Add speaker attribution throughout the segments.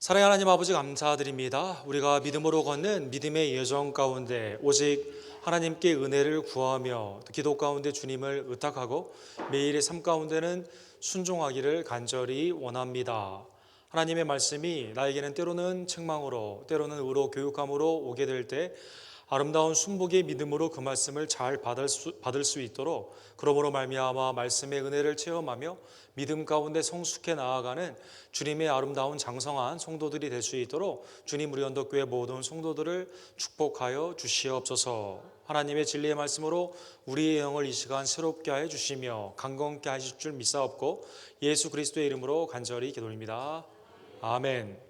Speaker 1: 사랑하는 하나님 아버지 감사드립니다. 우리가 믿음으로 걷는 믿음의 여정 가운데 오직 하나님께 은혜를 구하며 기도 가운데 주님을 의탁하고 매일의 삶 가운데는 순종하기를 간절히 원합니다. 하나님의 말씀이 나에게는 때로는 책망으로 때로는 의로 교육함으로 오게 될 때 아름다운 순복의 믿음으로 그 말씀을 잘 받을 수 있도록 그러므로 말미암아 말씀의 은혜를 체험하며 믿음 가운데 성숙해 나아가는 주님의 아름다운 장성한 성도들이 될 수 있도록 주님 우리 언덕교회 모든 성도들을 축복하여 주시옵소서. 하나님의 진리의 말씀으로 우리의 영을 이 시간 새롭게 하여 주시며 강건케 하실 줄 믿사옵고 예수 그리스도의 이름으로 간절히 기도드립니다. 아멘.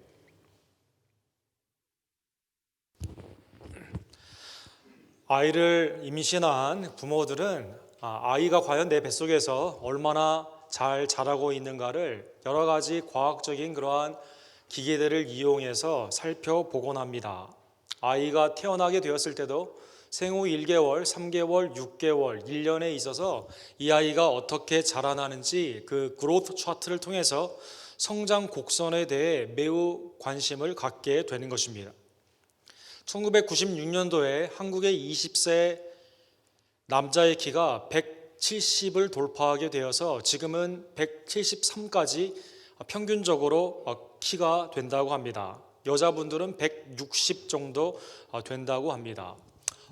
Speaker 1: 아이를 임신한 부모들은 아이가 과연 내 뱃속에서 얼마나 잘 자라고 있는가를 여러 가지 과학적인 그러한 기계들을 이용해서 살펴보곤 합니다. 아이가 태어나게 되었을 때도 생후 1개월, 3개월, 6개월, 1년에 있어서 이 아이가 어떻게 자라나는지 그 그로트 차트를 통해서 성장 곡선에 대해 매우 관심을 갖게 되는 것입니다. 1996년도에 한국의 20세 남자의 키가 170을 돌파하게 되어서 지금은 173까지 평균적으로 키가 된다고 합니다. 여자분들은 160 정도 된다고 합니다.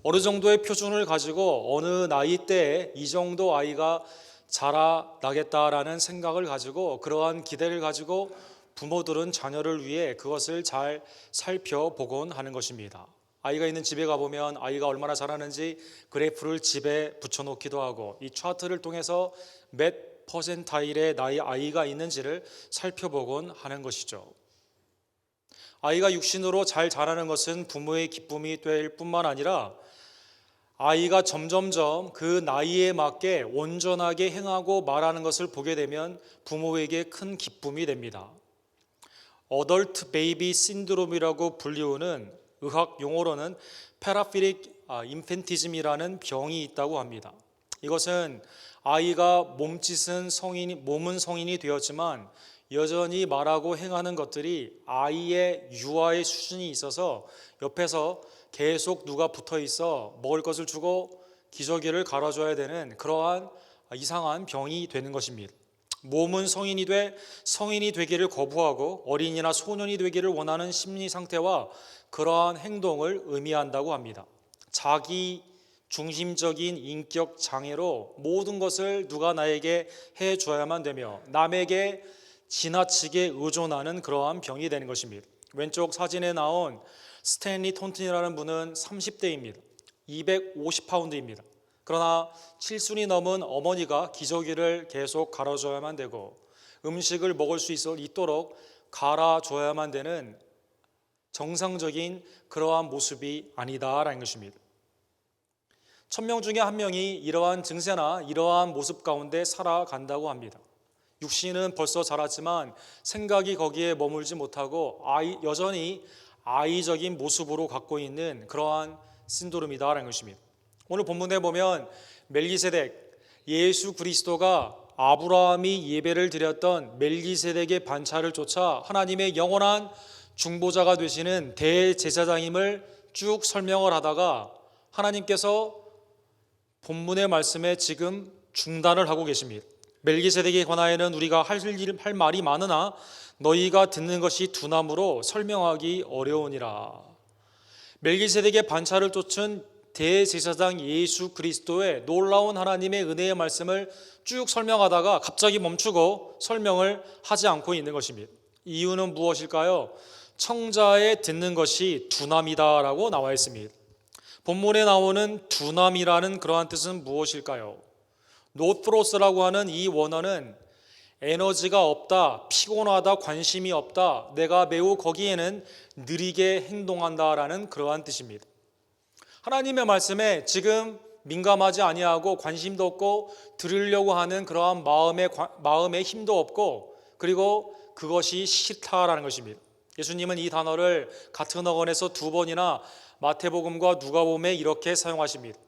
Speaker 1: 어느 정도의 표준을 가지고 어느 나이대에 이 정도 아이가 자라나겠다라는 생각을 가지고 그러한 기대를 가지고 부모들은 자녀를 위해 그것을 잘 살펴보곤 하는 것입니다. 아이가 있는 집에 가보면 아이가 얼마나 자라는지 그래프를 집에 붙여놓기도 하고 이 차트를 통해서 몇 퍼센타일의 나이 아이가 있는지를 살펴보곤 하는 것이죠. 아이가 육신으로 잘 자라는 것은 부모의 기쁨이 될 뿐만 아니라 아이가 점점점 그 나이에 맞게 온전하게 행하고 말하는 것을 보게 되면 부모에게 큰 기쁨이 됩니다. 어덜트 베이비 신드롬이라고 불리우는 의학 용어로는 패라필릭 인펜티즘이라는 병이 있다고 합니다. 이것은 아이가 몸은 성인이 되었지만 여전히 말하고 행하는 것들이 아이의 유아의 수준이 있어서 옆에서 계속 누가 붙어 있어 먹을 것을 주고 기저귀를 갈아줘야 되는 그러한 이상한 병이 되는 것입니다. 몸은 성인이 되기를 거부하고 어린이나 소년이 되기를 원하는 심리 상태와 그러한 행동을 의미한다고 합니다. 자기 중심적인 인격 장애로 모든 것을 누가 나에게 해줘야만 되며 남에게 지나치게 의존하는 그러한 병이 되는 것입니다. 왼쪽 사진에 나온 스탠리 톤튼이라는 분은 30대입니다. 250파운드입니다. 그러나 7순이 넘은 어머니가 기저귀를 계속 갈아줘야만 되고 음식을 먹을 수 있도록 갈아줘야만 되는 정상적인 그러한 모습이 아니다라는 것입니다. 1000명 중에 1명이 이러한 증세나 이러한 모습 가운데 살아간다고 합니다. 육신은 벌써 자랐지만 생각이 거기에 머물지 못하고 여전히 아이적인 모습으로 갖고 있는 그러한 신드롬이다라는 것입니다. 오늘 본문에 보면 멜기세덱, 예수 그리스도가 아브라함이 예배를 드렸던 멜기세덱의 반차를 쫓아 하나님의 영원한 중보자가 되시는 대제사장임을 쭉 설명을 하다가 하나님께서 본문의 말씀에 지금 중단을 하고 계십니다. 멜기세덱에 관하여는 우리가 할 말이 많으나 너희가 듣는 것이 두나무로 설명하기 어려우니라. 멜기세덱의 반차를 쫓은 대제사장 예수 그리스도의 놀라운 하나님의 은혜의 말씀을 쭉 설명하다가 갑자기 멈추고 설명을 하지 않고 있는 것입니다. 이유는 무엇일까요? 청자의 듣는 것이 두나미다라고 나와 있습니다. 본문에 나오는 두나미라는 그러한 뜻은 무엇일까요? 노트로스라고 하는 이 원어는 에너지가 없다, 피곤하다, 관심이 없다, 내가 매우 거기에는 느리게 행동한다라는 그러한 뜻입니다. 하나님의 말씀에 지금 민감하지 아니하고 관심도 없고 들으려고 하는 그러한 마음의 힘도 없고 그리고 그것이 싫다라는 것입니다. 예수님은 이 단어를 같은 어근에서 2번이나 마태복음과 누가복음에 이렇게 사용하십니다.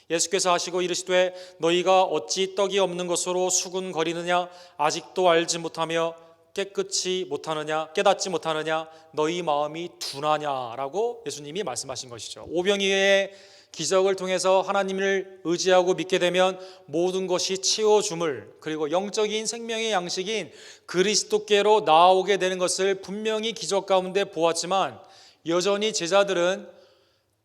Speaker 1: 예수께서 하시고 이르시되 너희가 어찌 떡이 없는 것으로 수군거리느냐 아직도 알지 못하며 깨끗이 못하느냐, 깨닫지 못하느냐, 너희 마음이 둔하냐라고 예수님이 말씀하신 것이죠. 오병이어의 기적을 통해서 하나님을 의지하고 믿게 되면 모든 것이 채워줌을, 그리고 영적인 생명의 양식인 그리스도께로 나아오게 되는 것을 분명히 기적 가운데 보았지만, 여전히 제자들은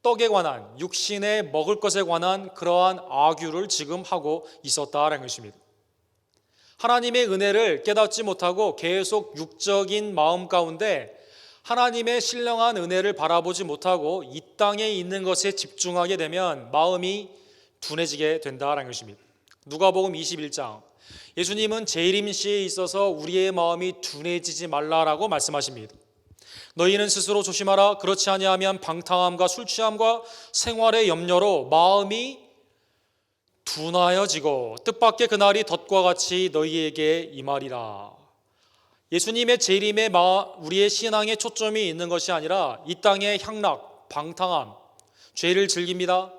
Speaker 1: 떡에 관한, 육신에 먹을 것에 관한 그러한 악유를 지금 하고 있었다라는 것입니다. 하나님의 은혜를 깨닫지 못하고 계속 육적인 마음 가운데 하나님의 신령한 은혜를 바라보지 못하고 이 땅에 있는 것에 집중하게 되면 마음이 둔해지게 된다는 것입니다. 누가복음 21장, 예수님은 재림시에 있어서 우리의 마음이 둔해지지 말라라고 말씀하십니다. 너희는 스스로 조심하라. 그렇지 아니하면 방탕함과 술 취함과 생활의 염려로 마음이 둔하여지고 뜻밖의 그날이 덫과 같이 너희에게 임하리라. 예수님의 재림에 우리의 신앙의 초점이 있는 것이 아니라 이 땅의 향락, 방탕함, 죄를 즐깁니다.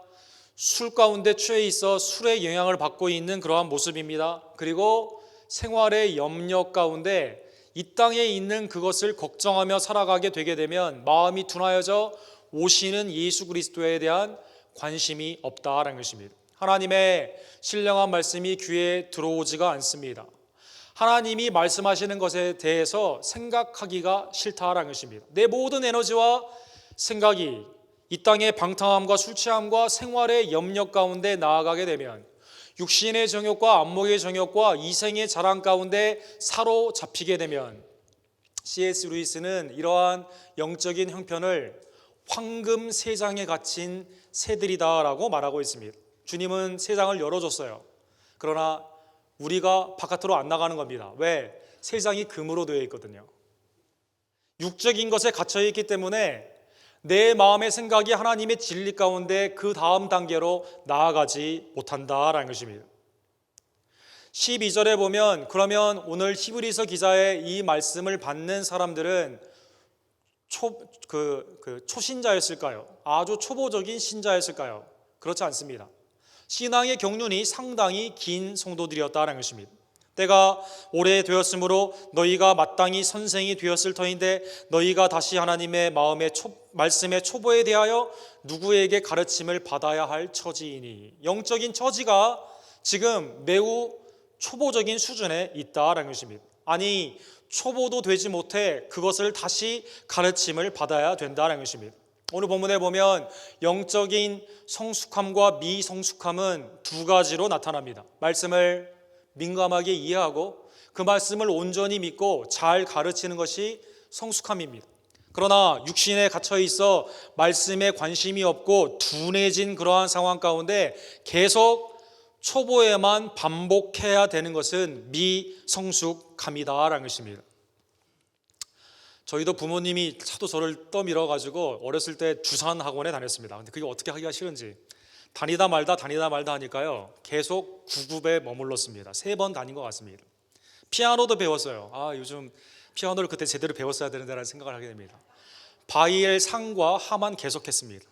Speaker 1: 술 가운데 취해 있어 술의 영향을 받고 있는 그러한 모습입니다. 그리고 생활의 염려 가운데 이 땅에 있는 그것을 걱정하며 살아가게 되게 되면 마음이 둔하여져 오시는 예수 그리스도에 대한 관심이 없다라는 것입니다. 하나님의 신령한 말씀이 귀에 들어오지가 않습니다. 하나님이 말씀하시는 것에 대해서 생각하기가 싫다라는 것입니다. 내 모든 에너지와 생각이 이 땅의 방탕함과 술 취함과 생활의 염려 가운데 나아가게 되면 육신의 정욕과 안목의 정욕과 이생의 자랑 가운데 사로잡히게 되면 C.S. 루이스는 이러한 영적인 형편을 황금 세장에 갇힌 새들이다라고 말하고 있습니다. 주님은 세상을 열어줬어요. 그러나 우리가 바깥으로 안 나가는 겁니다. 왜? 세상이 금으로 되어 있거든요. 육적인 것에 갇혀 있기 때문에 내 마음의 생각이 하나님의 진리 가운데 그 다음 단계로 나아가지 못한다라는 것입니다. 12절에 보면, 그러면 오늘 히브리서 기자의 이 말씀을 받는 사람들은 초신자였을까요? 아주 초보적인 신자였을까요? 그렇지 않습니다. 신앙의 경륜이 상당히 긴 성도들이었다는 것입니다. 때가 오래되었으므로 너희가 마땅히 선생이 되었을 터인데 너희가 다시 하나님의 말씀의 초보에 대하여 누구에게 가르침을 받아야 할 처지이니, 영적인 처지가 지금 매우 초보적인 수준에 있다는 것입니다. 아니, 초보도 되지 못해 그것을 다시 가르침을 받아야 된다는 것입니다. 오늘 본문에 보면 영적인 성숙함과 미성숙함은 두 가지로 나타납니다. 말씀을 민감하게 이해하고 그 말씀을 온전히 믿고 잘 가르치는 것이 성숙함입니다. 그러나 육신에 갇혀 있어 말씀에 관심이 없고 둔해진 그러한 상황 가운데 계속 초보에만 반복해야 되는 것은 미성숙함이다라는 것입니다. 저희도 부모님이 차도 저를 떠밀어 가지고 어렸을 때 주산 학원에 다녔습니다. 근데 그게 어떻게 하기가 싫은지 다니다 말다 하니까요, 계속 9급에 머물렀습니다. 3번 다닌 것 같습니다. 피아노도 배웠어요. 요즘 피아노를 그때 제대로 배웠어야 되는데라는 생각을 하게 됩니다. 바이엘 상과 하만 계속했습니다.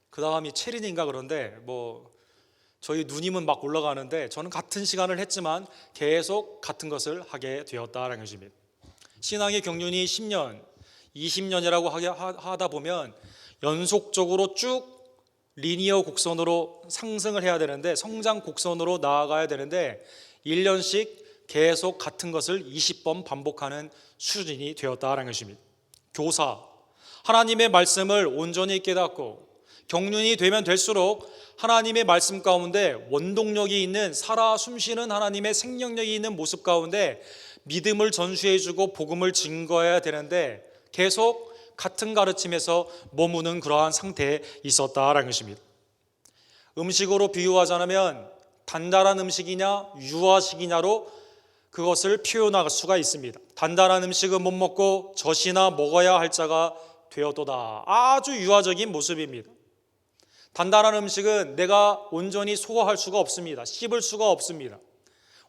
Speaker 1: 그 다음이 체린인가 그런데 저희 누님은 막 올라가는데 저는 같은 시간을 했지만 계속 같은 것을 하게 되었다라는 것입니다. 신앙의 경륜이 10년, 20년이라고 하다 보면 연속적으로 쭉 리니어 곡선으로 상승을 해야 되는데, 성장 곡선으로 나아가야 되는데 1년씩 계속 같은 것을 20번 반복하는 수준이 되었다는 것입니다. 교사, 하나님의 말씀을 온전히 깨닫고 경륜이 되면 될수록 하나님의 말씀 가운데 원동력이 있는, 살아 숨쉬는 하나님의 생명력이 있는 모습 가운데 믿음을 전수해주고 복음을 증거해야 되는데 계속 같은 가르침에서 머무는 그러한 상태에 있었다라는 것입니다. 음식으로 비유하자면 단단한 음식이냐 유아식이냐로 그것을 표현할 수가 있습니다. 단단한 음식은 못 먹고 젖이나 먹어야 할 자가 되었도다. 아주 유아적인 모습입니다. 단단한 음식은 내가 온전히 소화할 수가 없습니다. 씹을 수가 없습니다.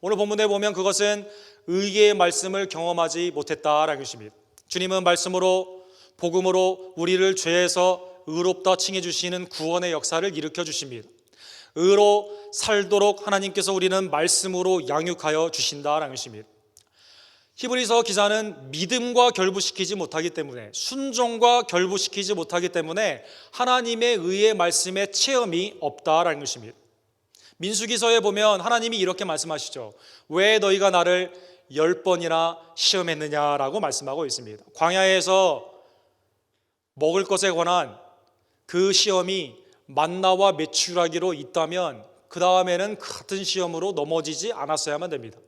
Speaker 1: 오늘 본문에 보면 그것은 의의 말씀을 경험하지 못했다라는 것입니다. 주님은 말씀으로, 복음으로 우리를 죄에서 의롭다 칭해 주시는 구원의 역사를 일으켜 주십니다. 의로 살도록 하나님께서 우리는 말씀으로 양육하여 주신다라는 것입니다. 히브리서 기자는 믿음과 결부시키지 못하기 때문에, 순종과 결부시키지 못하기 때문에 하나님의 의의 말씀의 체험이 없다라는 것입니다. 민수기서에 보면 하나님이 이렇게 말씀하시죠. 왜 너희가 나를 10번이나 시험했느냐라고 말씀하고 있습니다. 광야에서 먹을 것에 관한 그 시험이 만나와 메추라기로 있다면 그 다음에는 같은 시험으로 넘어지지 않았어야만 됩니다.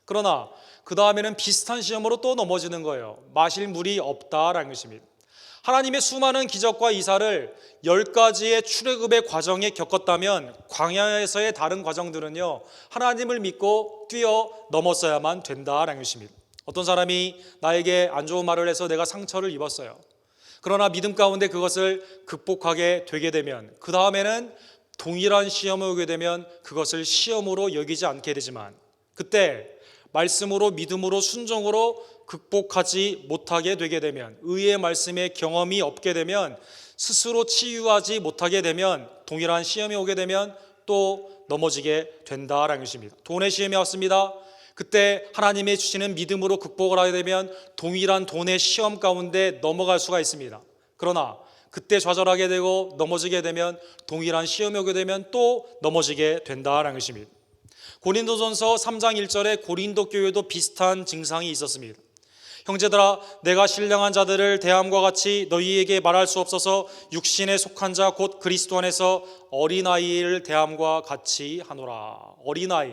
Speaker 1: 그러나 그 다음에는 비슷한 시험으로 또 넘어지는 거예요. 마실 물이 없다라는 것입니다. 하나님의 수많은 기적과 이사를 10가지의 출애굽의 과정에 겪었다면 광야에서의 다른 과정들은요, 하나님을 믿고 뛰어 넘었어야만 된다라는 것입니다. 어떤 사람이 나에게 안 좋은 말을 해서 내가 상처를 입었어요. 그러나 믿음 가운데 그것을 극복하게 되게 되면 그 다음에는 동일한 시험을 오게 되면 그것을 시험으로 여기지 않게 되지만, 그때 말씀으로 믿음으로 순종으로 극복하지 못하게 되게 되면, 의의 말씀의 경험이 없게 되면, 스스로 치유하지 못하게 되면, 동일한 시험이 오게 되면 또 넘어지게 된다라는 것입니다. 돈의 시험이 왔습니다. 그때 하나님의 주시는 믿음으로 극복을 하게 되면 동일한 돈의 시험 가운데 넘어갈 수가 있습니다. 그러나 그때 좌절하게 되고 넘어지게 되면, 동일한 시험이 오게 되면 또 넘어지게 된다라는 것입니다. 고린도전서 3장 1절에 고린도 교회도 비슷한 증상이 있었습니다. 형제들아, 내가 신령한 자들을 대함과 같이 너희에게 말할 수 없어서 육신에 속한 자 곧 그리스도 안에서 어린아이를 대함과 같이 하노라. 어린아이,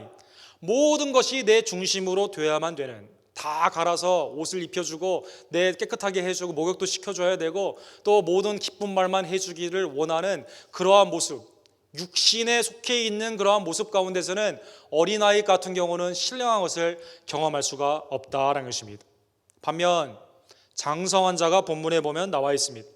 Speaker 1: 모든 것이 내 중심으로 되어야만 되는, 다 갈아서 옷을 입혀주고 내 깨끗하게 해주고 목욕도 시켜줘야 되고 또 모든 기쁜 말만 해주기를 원하는 그러한 모습, 육신에 속해 있는 그러한 모습 가운데서는 어린아이 같은 경우는 신령한 것을 경험할 수가 없다라는 것입니다. 반면 장성한 자가 본문에 보면 나와 있습니다.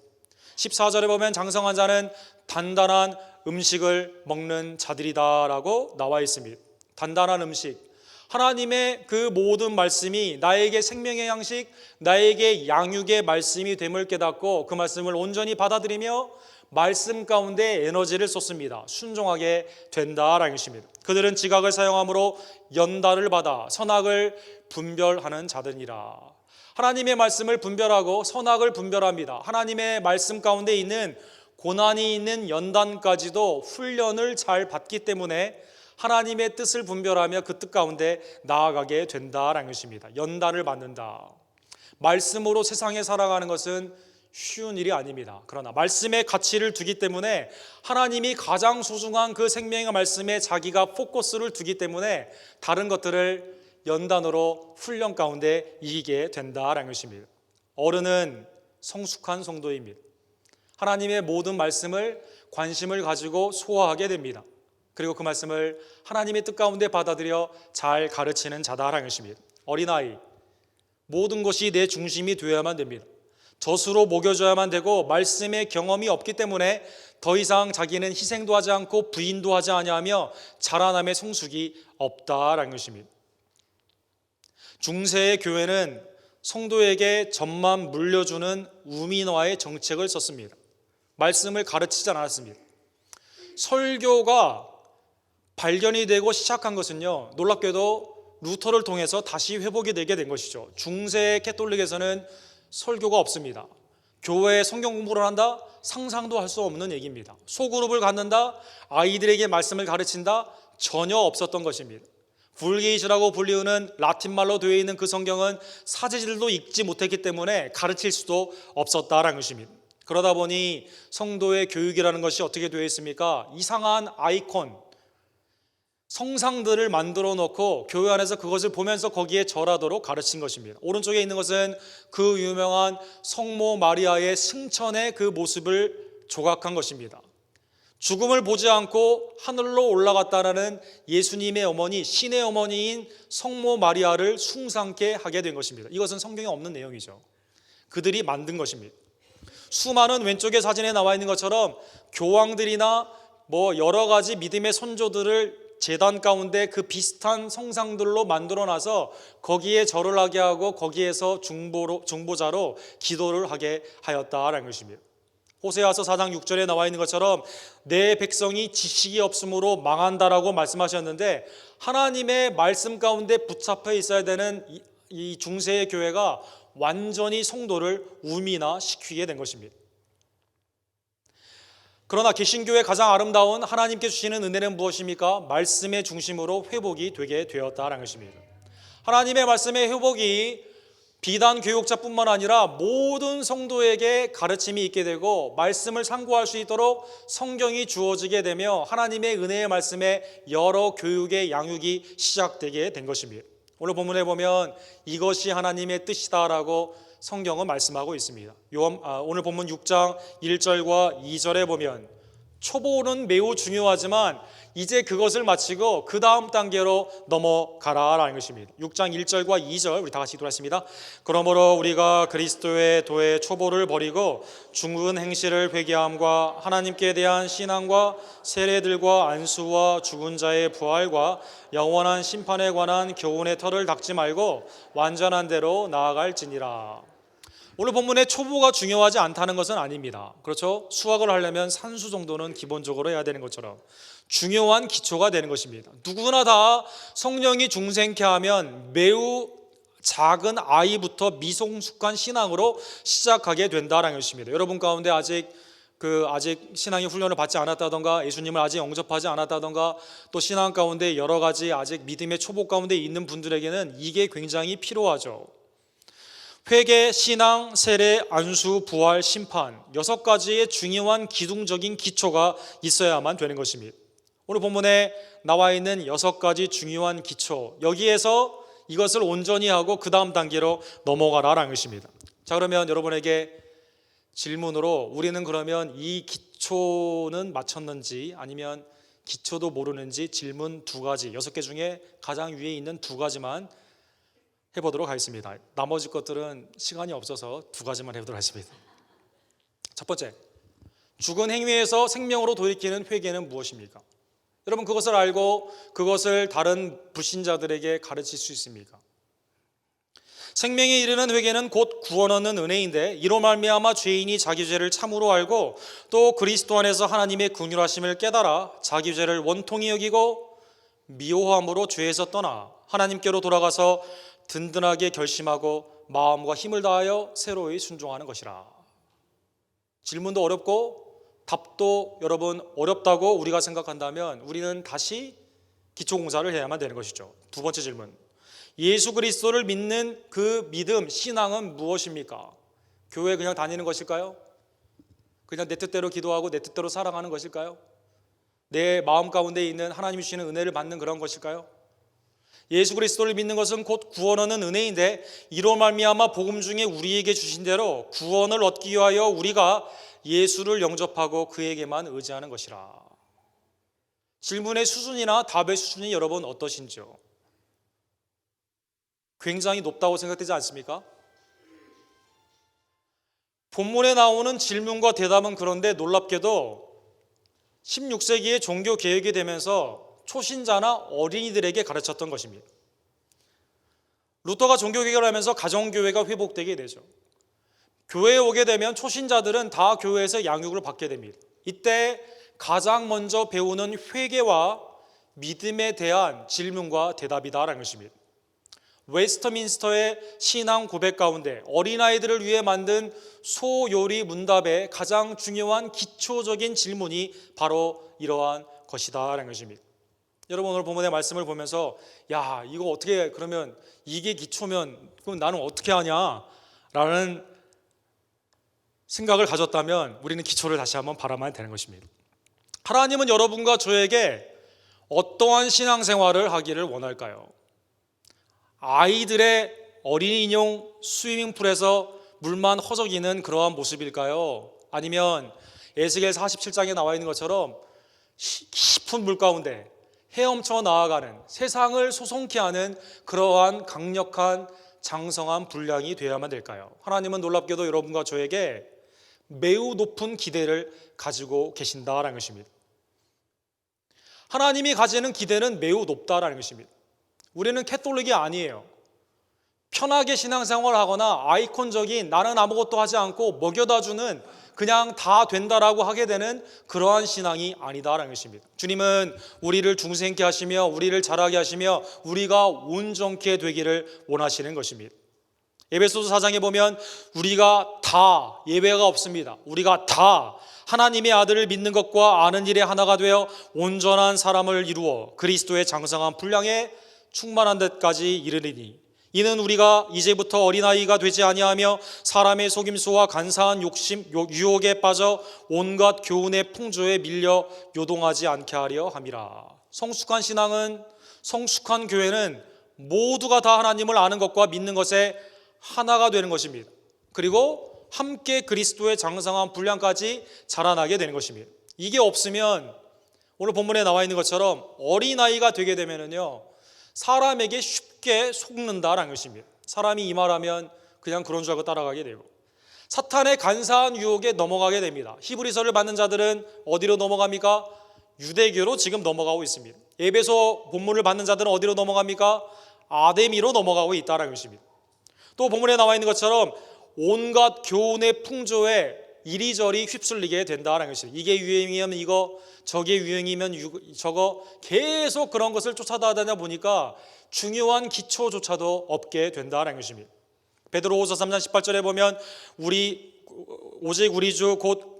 Speaker 1: 14절에 보면 장성한 자는 단단한 음식을 먹는 자들이다라고 나와 있습니다. 단단한 음식, 하나님의 그 모든 말씀이 나에게 생명의 양식, 나에게 양육의 말씀이 됨을 깨닫고 그 말씀을 온전히 받아들이며 말씀 가운데 에너지를 쏟습니다. 순종하게 된다라는 것입니다. 그들은 지각을 사용함으로 연단을 받아 선악을 분별하는 자들이라. 하나님의 말씀을 분별하고 선악을 분별합니다. 하나님의 말씀 가운데 있는 고난이 있는 연단까지도 훈련을 잘 받기 때문에 하나님의 뜻을 분별하며 그 뜻 가운데 나아가게 된다라는 것입니다. 연단을 받는다. 말씀으로 세상에 살아가는 것은 쉬운 일이 아닙니다. 그러나 말씀에 가치를 두기 때문에, 하나님이 가장 소중한 그 생명의 말씀에 자기가 포커스를 두기 때문에 다른 것들을 연단으로 훈련 가운데 이기게 된다라는 것입니다. 어른은 성숙한 성도입니다. 하나님의 모든 말씀을 관심을 가지고 소화하게 됩니다. 그리고 그 말씀을 하나님의 뜻 가운데 받아들여 잘 가르치는 자다라는 것입니다. 어린아이, 모든 것이 내 중심이 되어야만 됩니다. 젖으로 먹여줘야만 되고 말씀의 경험이 없기 때문에 더 이상 자기는 희생도 하지 않고 부인도 하지 아니하며 자라남의 성숙이 없다라는 것입니다. 중세의 교회는 성도에게 젖만 물려주는 우민화의 정책을 썼습니다. 말씀을 가르치지 않았습니다. 설교가 발견이 되고 시작한 것은요, 놀랍게도 루터를 통해서 다시 회복이 되게 된 것이죠. 중세 캐톨릭에서는 설교가 없습니다. 교회에 성경 공부를 한다? 상상도 할 수 없는 얘기입니다. 소그룹을 갖는다? 아이들에게 말씀을 가르친다? 전혀 없었던 것입니다. vulgate라고 불리우는 라틴말로 되어 있는 그 성경은 사제들도 읽지 못했기 때문에 가르칠 수도 없었다라는 것입니다. 그러다 보니 성도의 교육이라는 것이 어떻게 되어 있습니까? 이상한 아이콘, 성상들을 만들어 놓고 교회 안에서 그것을 보면서 거기에 절하도록 가르친 것입니다. 오른쪽에 있는 것은 그 유명한 성모 마리아의 승천의 그 모습을 조각한 것입니다. 죽음을 보지 않고 하늘로 올라갔다라는 예수님의 어머니, 신의 어머니인 성모 마리아를 숭상케 하게 된 것입니다. 이것은 성경에 없는 내용이죠. 그들이 만든 것입니다. 수많은 왼쪽의 사진에 나와 있는 것처럼 교황들이나 여러 가지 믿음의 선조들을 제단 가운데 그 비슷한 성상들로 만들어놔서 거기에 절을 하게 하고 거기에서 중보자로 기도를 하게 하였다라는 것입니다. 호세아서 4장 6절에 나와 있는 것처럼 내 백성이 지식이 없으므로 망한다라고 말씀하셨는데, 하나님의 말씀 가운데 붙잡혀 있어야 되는 이 중세의 교회가 완전히 성도를 우미나시키게 된 것입니다. 그러나 개신교의 가장 아름다운 하나님께 주시는 은혜는 무엇입니까? 말씀의 중심으로 회복이 되게 되었다는 것입니다. 하나님의 말씀의 회복이 비단 교육자뿐만 아니라 모든 성도에게 가르침이 있게 되고 말씀을 상고할 수 있도록 성경이 주어지게 되며 하나님의 은혜의 말씀에 여러 교육의 양육이 시작되게 된 것입니다. 오늘 본문에 보면 이것이 하나님의 뜻이다라고 성경은 말씀하고 있습니다. 오늘 본문 6장 1절과 2절에 보면 초보는 매우 중요하지만 이제 그것을 마치고 그 다음 단계로 넘어가라라는 것입니다. 6장 1절과 2절 우리 다 같이 읽겠습니다. 그러므로 우리가 그리스도의 도의 초보를 버리고 중은 행실을 회개함과 하나님께 대한 신앙과 세례들과 안수와 죽은 자의 부활과 영원한 심판에 관한 교훈의 털을 닦지 말고 완전한 대로 나아갈지니라. 오늘 본문에 초보가 중요하지 않다는 것은 아닙니다. 그렇죠? 수학을 하려면 산수 정도는 기본적으로 해야 되는 것처럼 중요한 기초가 되는 것입니다. 누구나 다 성령이 중생케 하면 매우 작은 아이부터 미성숙한 신앙으로 시작하게 된다는 것입니다. 여러분 가운데 아직 신앙의 훈련을 받지 않았다던가 예수님을 아직 영접하지 않았다던가 또 신앙 가운데 여러 가지 아직 믿음의 초보 가운데 있는 분들에게는 이게 굉장히 필요하죠. 회개, 신앙, 세례, 안수, 부활, 심판 6가지의 중요한 기둥적인 기초가 있어야만 되는 것입니다. 오늘 본문에 나와 있는 6가지 중요한 기초, 여기에서 이것을 온전히 하고 그 다음 단계로 넘어가라라는 것입니다. 자, 그러면 여러분에게 질문으로 우리는 그러면 이 기초는 마쳤는지 아니면 기초도 모르는지 질문 2가지, 6개 중에 가장 위에 있는 2가지만 해보도록 하겠습니다. 나머지 것들은 시간이 없어서 2가지만 해보도록 하겠습니다. 첫 번째, 죽은 행위에서 생명으로 돌이키는 회개는 무엇입니까? 여러분 그것을 알고 그것을 다른 불신자들에게 가르칠 수 있습니까? 생명에 이르는 회개는 곧 구원 얻는 은혜인데 이로 말미암아 죄인이 자기 죄를 참으로 알고 또 그리스도 안에서 하나님의 긍휼하심을 깨달아 자기 죄를 원통히 여기고 미워함으로 죄에서 떠나 하나님께로 돌아가서 든든하게 결심하고 마음과 힘을 다하여 새로이 순종하는 것이라. 질문도 어렵고 답도 여러분 어렵다고 우리가 생각한다면 우리는 다시 기초공사를 해야만 되는 것이죠. 2번째 질문, 예수 그리스도를 믿는 그 믿음, 신앙은 무엇입니까? 교회 그냥 다니는 것일까요? 그냥 내 뜻대로 기도하고 내 뜻대로 살아가는 것일까요? 내 마음 가운데 있는 하나님이 주시는 은혜를 받는 그런 것일까요? 예수 그리스도를 믿는 것은 곧 구원 얻는 은혜인데 이로 말미암아 복음 중에 우리에게 주신 대로 구원을 얻기 위하여 우리가 예수를 영접하고 그에게만 의지하는 것이라. 질문의 수준이나 답의 수준이 여러분 어떠신지요? 굉장히 높다고 생각되지 않습니까? 본문에 나오는 질문과 대답은 그런데 놀랍게도 16세기에 종교 개혁이 되면서 초신자나 어린이들에게 가르쳤던 것입니다. 루터가 종교 개혁을 하면서 가정교회가 회복되게 되죠. 교회에 오게 되면 초신자들은 다 교회에서 양육을 받게 됩니다. 이때 가장 먼저 배우는 회개와 믿음에 대한 질문과 대답이다라는 것입니다. 웨스터민스터의 신앙 고백 가운데 어린아이들을 위해 만든 소요리 문답의 가장 중요한 기초적인 질문이 바로 이러한 것이다라는 것입니다. 여러분 오늘 본문의 말씀을 보면서 야 이거 어떻게 그러면 이게 기초면 그럼 나는 어떻게 하냐 라는 생각을 가졌다면 우리는 기초를 다시 한번 바라봐야 되는 것입니다. 하나님은 여러분과 저에게 어떠한 신앙생활을 하기를 원할까요? 아이들의 어린이 인용 스위밍풀에서 물만 허덕이는 그러한 모습일까요? 아니면 에스겔 47장에 나와 있는 것처럼 깊은 물 가운데 헤엄쳐 나아가는 세상을 소송케 하는 그러한 강력한 장성한 분량이 되어야만 될까요? 하나님은 놀랍게도 여러분과 저에게 매우 높은 기대를 가지고 계신다라는 것입니다. 하나님이 가지는 기대는 매우 높다라는 것입니다. 우리는 캐톨릭이 아니에요. 편하게 신앙생활을 하거나 아이콘적인 나는 아무것도 하지 않고 먹여다 주는 그냥 다 된다라고 하게 되는 그러한 신앙이 아니다라는 것입니다. 주님은 우리를 중생케 하시며 우리를 자라게 하시며 우리가 온전케 되기를 원하시는 것입니다. 에베소서 4장에 보면 우리가 다 예외가 없습니다. 우리가 다 하나님의 아들을 믿는 것과 아는 일에 하나가 되어 온전한 사람을 이루어 그리스도의 장성한 분량에 충만한 데까지 이르리니 이는 우리가 이제부터 어린아이가 되지 아니하며 사람의 속임수와 간사한 욕심 유혹에 빠져 온갖 교훈의 풍조에 밀려 요동하지 않게 하려 함이라. 성숙한 신앙은, 성숙한 교회는 모두가 다 하나님을 아는 것과 믿는 것에 하나가 되는 것입니다. 그리고 함께 그리스도의 장성한 분량까지 자라나게 되는 것입니다. 이게 없으면 오늘 본문에 나와 있는 것처럼 어린아이가 되게 되면은요, 사람에게 쉽게 속는다라는 것입니다. 사람이 이 말하면 그냥 그런 줄 알고 따라가게 되고 사탄의 간사한 유혹에 넘어가게 됩니다. 히브리서를 받는 자들은 어디로 넘어갑니까? 유대교로 지금 넘어가고 있습니다. 에베소 본문을 받는 자들은 어디로 넘어갑니까? 아데미로 넘어가고 있다는 것입니다. 또 본문에 나와 있는 것처럼 온갖 교훈의 풍조에 이리저리 휩쓸리게 된다는 것입니다. 이게 유행이면 이거, 저게 유행이면 저거, 계속 그런 것을 쫓아다니다 보니까 중요한 기초조차도 없게 된다는 것입니다. 베드로후서 3장 18절에 보면 오직 우리 주 곧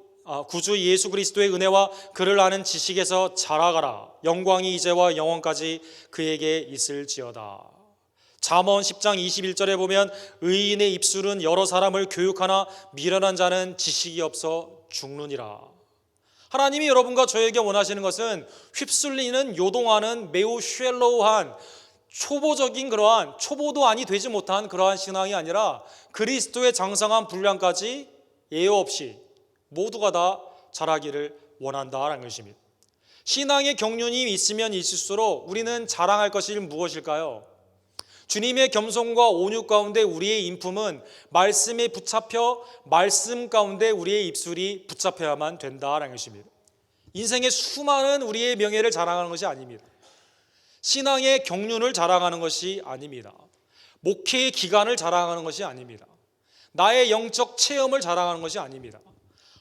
Speaker 1: 구주 예수 그리스도의 은혜와 그를 아는 지식에서 자라가라. 영광이 이제와 영원까지 그에게 있을지어다. 잠언 10장 21절에 보면 의인의 입술은 여러 사람을 교육하나 미련한 자는 지식이 없어 죽느니라. 하나님이 여러분과 저에게 원하시는 것은 휩쓸리는, 요동하는 매우 쉘로우한 초보적인 그러한, 초보도 아니 되지 못한 그러한 신앙이 아니라 그리스도의 장성한 분량까지 예외 없이 모두가 다 자라기를 원한다라는 것입니다. 신앙의 경륜이 있으면 있을수록 우리는 자랑할 것이 무엇일까요? 주님의 겸손과 온유 가운데 우리의 인품은 말씀에 붙잡혀 말씀 가운데 우리의 입술이 붙잡혀야만 된다라는 것입니다. 인생의 수많은 우리의 명예를 자랑하는 것이 아닙니다. 신앙의 경륜을 자랑하는 것이 아닙니다. 목회의 기간을 자랑하는 것이 아닙니다. 나의 영적 체험을 자랑하는 것이 아닙니다.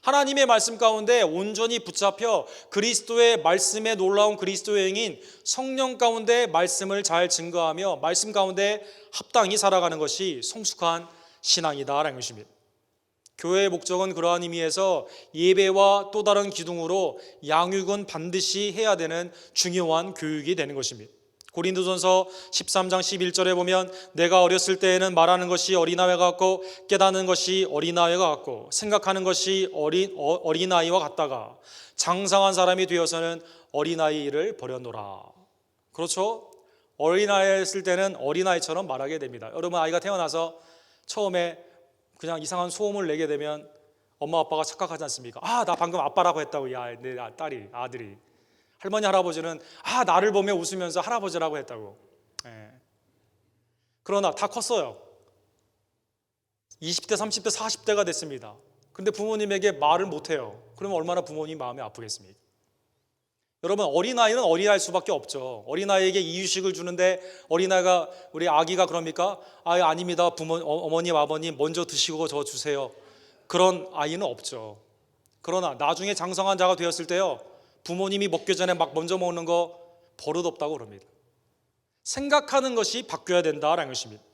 Speaker 1: 하나님의 말씀 가운데 온전히 붙잡혀 그리스도의 말씀에 놀라운 그리스도의 행인 성령 가운데 말씀을 잘 증거하며 말씀 가운데 합당히 살아가는 것이 성숙한 신앙이다라는 것입니다. 교회의 목적은 그러한 의미에서 예배와 또 다른 기둥으로 양육은 반드시 해야 되는 중요한 교육이 되는 것입니다. 고린도전서 13장 11절에 보면 내가 어렸을 때에는 말하는 것이 어린아이와 같고 깨닫는 것이 어린아이와 같고 생각하는 것이 어린아이와 같다가 장성한 사람이 되어서는 어린아이를 버려놓으라. 그렇죠? 어린아이였을 때는 어린아이처럼 말하게 됩니다. 여러분, 아이가 태어나서 처음에 그냥 이상한 소음을 내게 되면 엄마 아빠가 착각하지 않습니까? 나 방금 아빠라고 했다고. 내 딸이, 아들이. 할머니 할아버지는 나를 보며 웃으면서 할아버지라고 했다고. 그러나 다 컸어요. 20대 30대 40대가 됐습니다. 그런데 부모님에게 말을 못해요. 그러면 얼마나 부모님 마음이 아프겠습니까? 여러분, 어린아이는 어린아이일 수밖에 없죠. 어린아이에게 이유식을 주는데 어린아이가, 우리 아기가 그럽니까? 아닙니다. 어머님 아버님 먼저 드시고 저 주세요. 그런 아이는 없죠. 그러나 나중에 장성한 자가 되었을 때요, 부모님이 먹기 전에 막 먼저 먹는 거 버릇없다고 그럽니다. 생각하는 것이 바뀌어야 된다는 것입니다.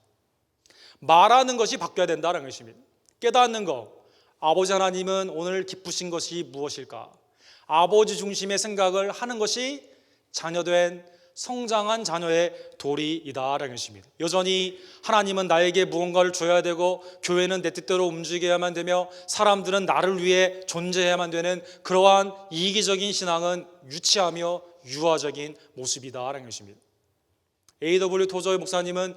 Speaker 1: 말하는 것이 바뀌어야 된다는 것입니다. 깨닫는 것, 아버지 하나님은 오늘 기쁘신 것이 무엇일까? 아버지 중심의 생각을 하는 것이 자녀된 성장한 자녀의 도리이다라는 것입니다. 여전히 하나님은 나에게 무언가를 줘야 되고 교회는 내 뜻대로 움직여야만 되며 사람들은 나를 위해 존재해야만 되는 그러한 이기적인 신앙은 유치하며 유아적인 모습이다라는 것입니다. A.W. 토저의 목사님은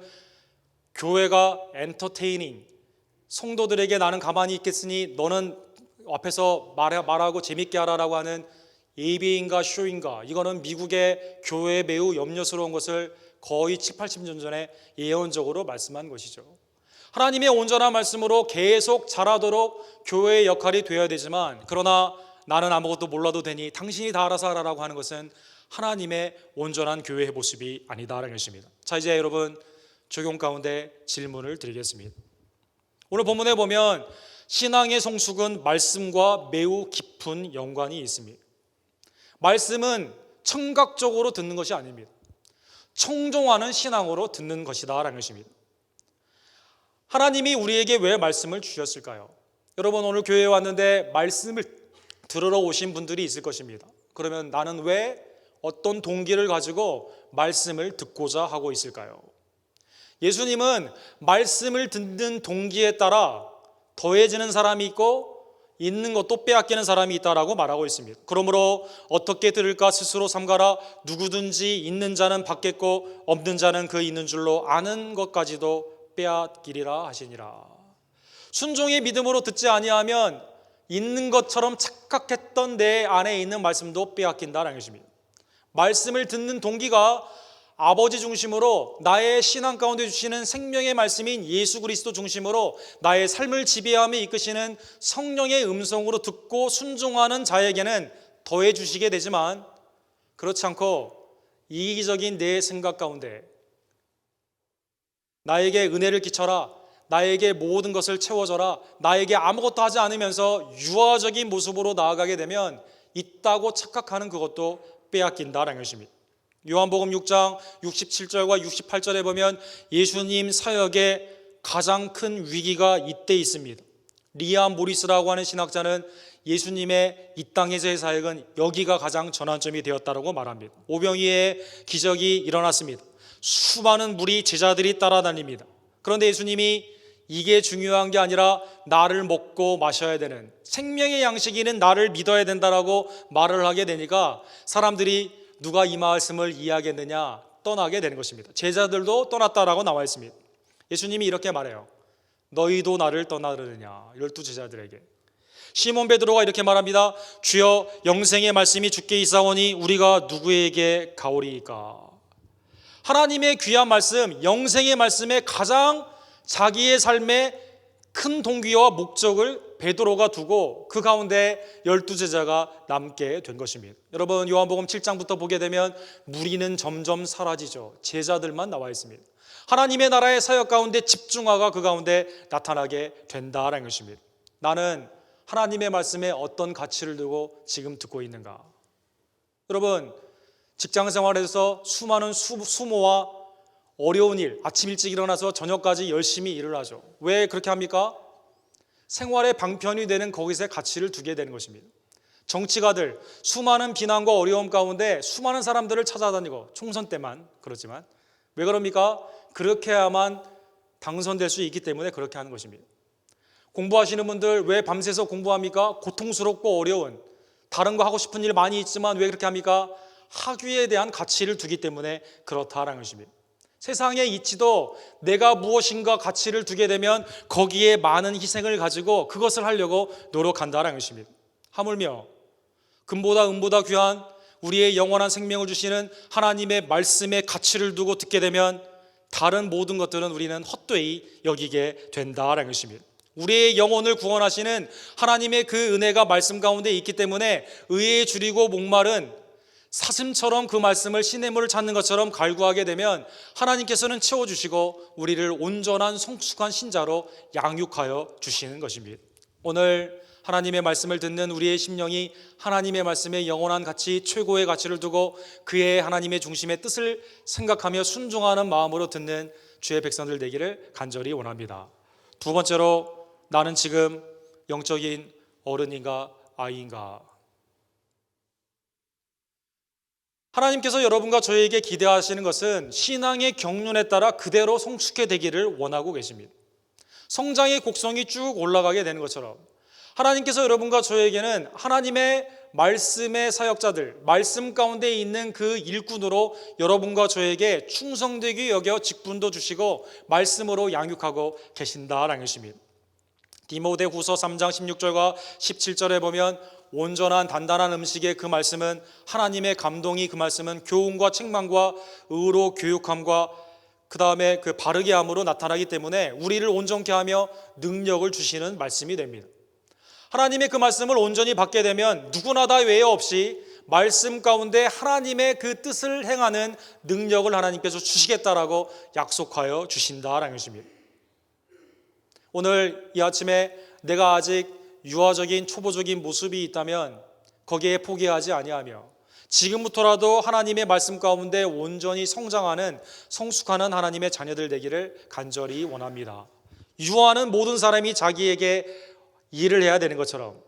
Speaker 1: 교회가 엔터테이닝, 성도들에게 나는 가만히 있겠으니 너는 앞에서 말하고 재밌게 하라라고 하는 예배인가 쇼인가, 이거는 미국의 교회에 매우 염려스러운 것을 거의 7, 80년 전에 예언적으로 말씀한 것이죠. 하나님의 온전한 말씀으로 계속 자라도록 교회의 역할이 되어야 되지만, 그러나 나는 아무것도 몰라도 되니 당신이 다 알아서 하라라고 하는 것은 하나님의 온전한 교회의 모습이 아니다라는 것입니다. 자, 이제 여러분, 적용 가운데 질문을 드리겠습니다. 오늘 본문에 보면 신앙의 성숙은 말씀과 매우 깊은 연관이 있습니다. 말씀은 청각적으로 듣는 것이 아닙니다. 청종하는 신앙으로 듣는 것이다라는 것입니다. 하나님이 우리에게 왜 말씀을 주셨을까요? 여러분, 오늘 교회에 왔는데 말씀을 들으러 오신 분들이 있을 것입니다. 그러면 나는 왜 어떤 동기를 가지고 말씀을 듣고자 하고 있을까요? 예수님은 말씀을 듣는 동기에 따라 더해지는 사람이 있고 있는 것도 빼앗기는 사람이 있다라고 말하고 있습니다. 그러므로 어떻게 들을까 스스로 삼가라. 누구든지 있는 자는 받겠고 없는 자는 그 있는 줄로 아는 것까지도 빼앗기리라 하시니라. 순종의 믿음으로 듣지 아니하면 있는 것처럼 착각했던 내 안에 있는 말씀도 빼앗긴다는 것입니다. 말씀을 듣는 동기가 아버지 중심으로 나의 신앙 가운데 주시는 생명의 말씀인 예수 그리스도 중심으로 나의 삶을 지배하며 이끄시는 성령의 음성으로 듣고 순종하는 자에게는 더해 주시게 되지만, 그렇지 않고 이기적인 내 생각 가운데 나에게 은혜를 끼쳐라, 나에게 모든 것을 채워줘라, 나에게 아무것도 하지 않으면서 유아적인 모습으로 나아가게 되면 있다고 착각하는 그것도 빼앗긴다라는 것입니다. 요한복음 6장 67절과 68절에 보면 예수님 사역의 가장 큰 위기가 이때 있습니다. 리암 모리스라고 하는 신학자는 예수님의 이 땅에서의 사역은 여기가 가장 전환점이 되었다고 말합니다. 오병이의 기적이 일어났습니다. 수많은 무리 제자들이 따라다닙니다. 그런데 예수님이 이게 중요한 게 아니라 나를 먹고 마셔야 되는 생명의 양식이는 나를 믿어야 된다라고 말을 하게 되니까 사람들이 누가 이 말씀을 이해하겠느냐 떠나게 되는 것입니다. 제자들도 떠났다라고 나와 있습니다. 예수님이 이렇게 말해요. 너희도 나를 떠나느냐, 12 제자들에게. 시몬 베드로가 이렇게 말합니다. 주여, 영생의 말씀이 주께 있사오니 우리가 누구에게 가오리이까. 하나님의 귀한 말씀, 영생의 말씀에 가장 자기의 삶의 큰 동기와 목적을 베드로가 두고 그 가운데 12 제자가 남게 된 것입니다. 여러분, 요한복음 7장부터 보게 되면 무리는 점점 사라지죠. 제자들만 나와 있습니다. 하나님의 나라의 사역 가운데 집중화가 그 가운데 나타나게 된다라는 것입니다. 나는 하나님의 말씀에 어떤 가치를 두고 지금 듣고 있는가? 여러분, 직장 생활에서 수많은 수모와 어려운 일, 아침 일찍 일어나서 저녁까지 열심히 일을 하죠. 왜 그렇게 합니까? 생활의 방편이 되는 거기서 가치를 두게 되는 것입니다. 정치가들 수많은 비난과 어려움 가운데 수많은 사람들을 찾아다니고, 총선 때만 그렇지만 왜 그럽니까? 그렇게 해야만 당선될 수 있기 때문에 그렇게 하는 것입니다. 공부하시는 분들 왜 밤새서 공부합니까? 고통스럽고 어려운, 다른 거 하고 싶은 일 많이 있지만 왜 그렇게 합니까? 학위에 대한 가치를 두기 때문에 그렇다라는 것입니다. 세상의 이치도 내가 무엇인가 가치를 두게 되면 거기에 많은 희생을 가지고 그것을 하려고 노력한다는 것입니다. 하물며 금보다 은보다 귀한 우리의 영원한 생명을 주시는 하나님의 말씀에 가치를 두고 듣게 되면 다른 모든 것들은 우리는 헛되이 여기게 된다는 것입니다. 우리의 영혼을 구원하시는 하나님의 그 은혜가 말씀 가운데 있기 때문에 의에 줄이고 목마른 사슴처럼 그 말씀을 시냇물을 찾는 것처럼 갈구하게 되면 하나님께서는 채워주시고 우리를 온전한 성숙한 신자로 양육하여 주시는 것입니다. 오늘 하나님의 말씀을 듣는 우리의 심령이 하나님의 말씀에 영원한 가치, 최고의 가치를 두고 그의 하나님의 중심의 뜻을 생각하며 순종하는 마음으로 듣는 주의 백성들 되기를 간절히 원합니다. 두 번째로, 나는 지금 영적인 어른인가 아이인가? 하나님께서 여러분과 저에게 기대하시는 것은 신앙의 경륜에 따라 그대로 성숙해 되기를 원하고 계십니다. 성장의 곡선이 쭉 올라가게 되는 것처럼 하나님께서 여러분과 저에게는 하나님의 말씀의 사역자들, 말씀 가운데 있는 그 일꾼으로 여러분과 저에게 충성되게 여겨 직분도 주시고 말씀으로 양육하고 계신다라는 것입니다. 디모데후서 3장 16절과 17절에 보면 온전한 단단한 음식의 그 말씀은 하나님의 감동이, 그 말씀은 교훈과 책망과 의로 교육함과 그 다음에 그 바르게 함으로 나타나기 때문에 우리를 온전케 하며 능력을 주시는 말씀이 됩니다. 하나님의 그 말씀을 온전히 받게 되면 누구나 다 외에 없이 말씀 가운데 하나님의 그 뜻을 행하는 능력을 하나님께서 주시겠다라고 약속하여 주신다라는 것입니다. 오늘 이 아침에 내가 아직 유아적인 초보적인 모습이 있다면 거기에 포기하지 아니하며 지금부터라도 하나님의 말씀 가운데 온전히 성장하는 성숙하는 하나님의 자녀들 되기를 간절히 원합니다. 유아는 모든 사람이 자기에게 일을 해야 되는 것처럼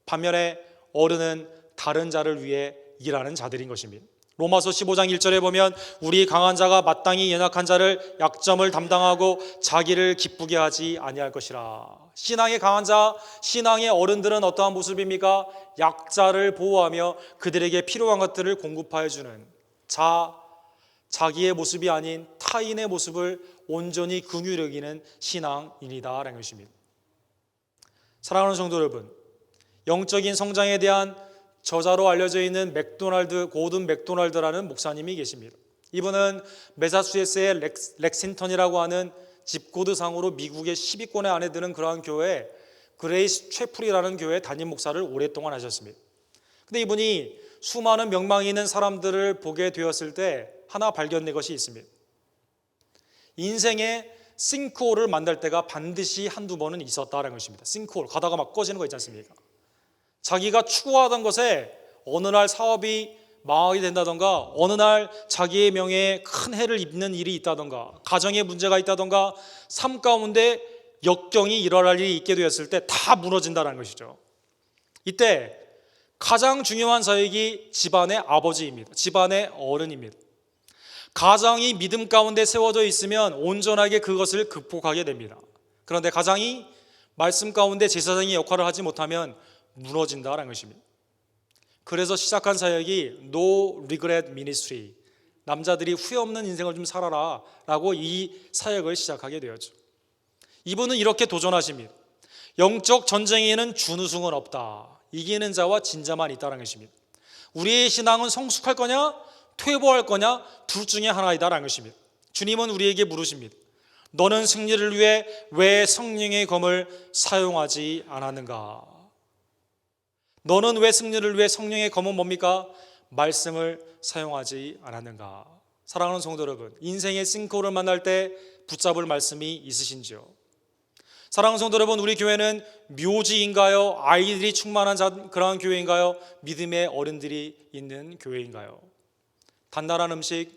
Speaker 1: 반면에 어른은 다른 자를 위해 일하는 자들인 것입니다. 로마서 15장 1절에 보면 우리 강한 자가 마땅히 연약한 자를 약점을 담당하고 자기를 기쁘게 하지 아니할 것이라. 신앙의 강한 자, 신앙의 어른들은 어떠한 모습입니까? 약자를 보호하며 그들에게 필요한 것들을 공급하여 주는 자기의 모습이 아닌 타인의 모습을 온전히 긍휼히 여기는 신앙인이다라는 것입니다. 사랑하는 성도 여러분, 영적인 성장에 대한 저자로 알려져 있는 고든 맥도날드라는 목사님이 계십니다. 이분은 매사추세츠의 렉싱턴이라고 하는 집코드상으로 미국의 10위권에 안에 드는 그러한 교회 그레이스 채플이라는 교회 담임 목사를 오랫동안 하셨습니다. 근데 이분이 수많은 명망이 있는 사람들을 보게 되었을 때 하나 발견된 것이 있습니다. 인생에 싱크홀을 만날 때가 반드시 한두 번은 있었다는 것입니다. 싱크홀 가다가 막 꺼지는 거 있지 않습니까? 자기가 추구하던 것에 어느 날 사업이 망하게 된다던가 어느 날 자기의 명예에 큰 해를 입는 일이 있다던가 가정에 문제가 있다던가 삶 가운데 역경이 일어날 일이 있게 되었을 때 다 무너진다는 것이죠. 이때 가장 중요한 사역이 집안의 아버지입니다. 집안의 어른입니다. 가정이 믿음 가운데 세워져 있으면 온전하게 그것을 극복하게 됩니다. 그런데 가정이 말씀 가운데 제사장의 역할을 하지 못하면 무너진다는 것입니다. 그래서 시작한 사역이 No Regret Ministry, 남자들이 후회 없는 인생을 좀 살아라 라고 이 사역을 시작하게 되었죠. 이분은 이렇게 도전하십니다. 영적 전쟁에는 준우승은 없다. 이기는 자와 진 자만 있다는 것입니다. 우리의 신앙은 성숙할 거냐 퇴보할 거냐 둘 중에 하나이다라는 것입니다. 주님은 우리에게 물으십니다. 너는 승리를 위해 왜 성령의 검을 사용하지 않았는가? 너는 왜 승리를 위해 성령의 검은 뭡니까? 말씀을 사용하지 않았는가? 사랑하는 성도 여러분, 인생의 싱크홀을 만날 때 붙잡을 말씀이 있으신지요? 사랑하는 성도 여러분, 우리 교회는 묘지인가요? 아이들이 충만한 그러한 교회인가요? 믿음의 어른들이 있는 교회인가요? 단단한 음식,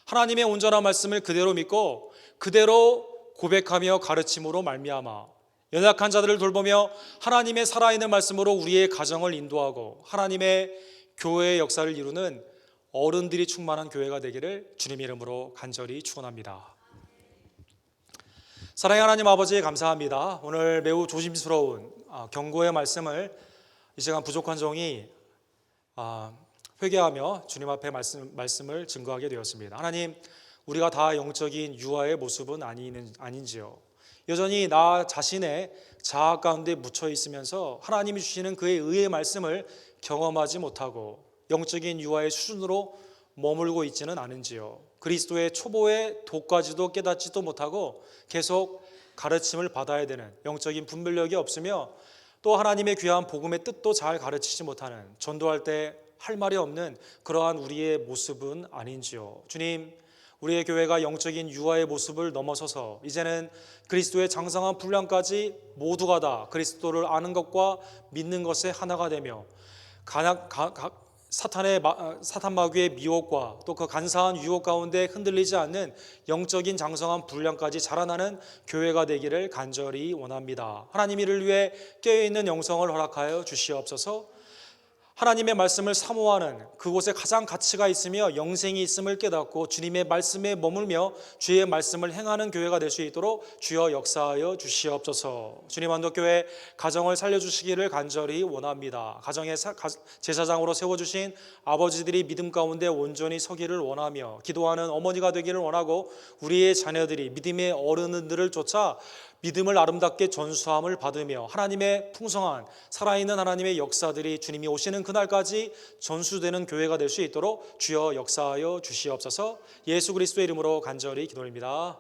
Speaker 1: 하나님의 온전한 말씀을 그대로 믿고 그대로 고백하며 가르침으로 말미암아 연약한 자들을 돌보며 하나님의 살아있는 말씀으로 우리의 가정을 인도하고 하나님의 교회의 역사를 이루는 어른들이 충만한 교회가 되기를 주님의 이름으로 간절히 축원합니다. 사랑의 하나님 아버지 감사합니다. 오늘 매우 조심스러운 경고의 말씀을 이 시간 부족한 종이 회개하며 주님 앞에 말씀을 증거하게 되었습니다. 하나님, 우리가 다 영적인 유아의 모습은 아닌지요? 여전히 나 자신의 자아 가운데 묻혀 있으면서 하나님이 주시는 그의 의의 말씀을 경험하지 못하고 영적인 유아의 수준으로 머물고 있지는 않은지요? 그리스도의 초보의 도까지도 깨닫지도 못하고 계속 가르침을 받아야 되는 영적인 분별력이 없으며 또 하나님의 귀한 복음의 뜻도 잘 가르치지 못하는 전도할 때 할 말이 없는 그러한 우리의 모습은 아닌지요? 주님, 우리의 교회가 영적인 유아의 모습을 넘어서서 이제는 그리스도의 장성한 분량까지 모두가 다 그리스도를 아는 것과 믿는 것에 하나가 되며 사탄 마귀의 미혹과 또 그 간사한 유혹 가운데 흔들리지 않는 영적인 장성한 분량까지 자라나는 교회가 되기를 간절히 원합니다. 하나님 이를 위해 깨어있는 영성을 허락하여 주시옵소서. 하나님의 말씀을 사모하는 그곳에 가장 가치가 있으며 영생이 있음을 깨닫고 주님의 말씀에 머물며 주의 말씀을 행하는 교회가 될 수 있도록 주여 역사하여 주시옵소서. 주님 한독교회 가정을 살려주시기를 간절히 원합니다. 가정의 제사장으로 세워주신 아버지들이 믿음 가운데 온전히 서기를 원하며 기도하는 어머니가 되기를 원하고 우리의 자녀들이 믿음의 어른들을 쫓아 믿음을 아름답게 전수함을 받으며 하나님의 풍성한 살아있는 하나님의 역사들이 주님이 오시는 그날까지 전수되는 교회가 될 수 있도록 주여 역사하여 주시옵소서. 예수 그리스도의 이름으로 간절히 기도드립니다.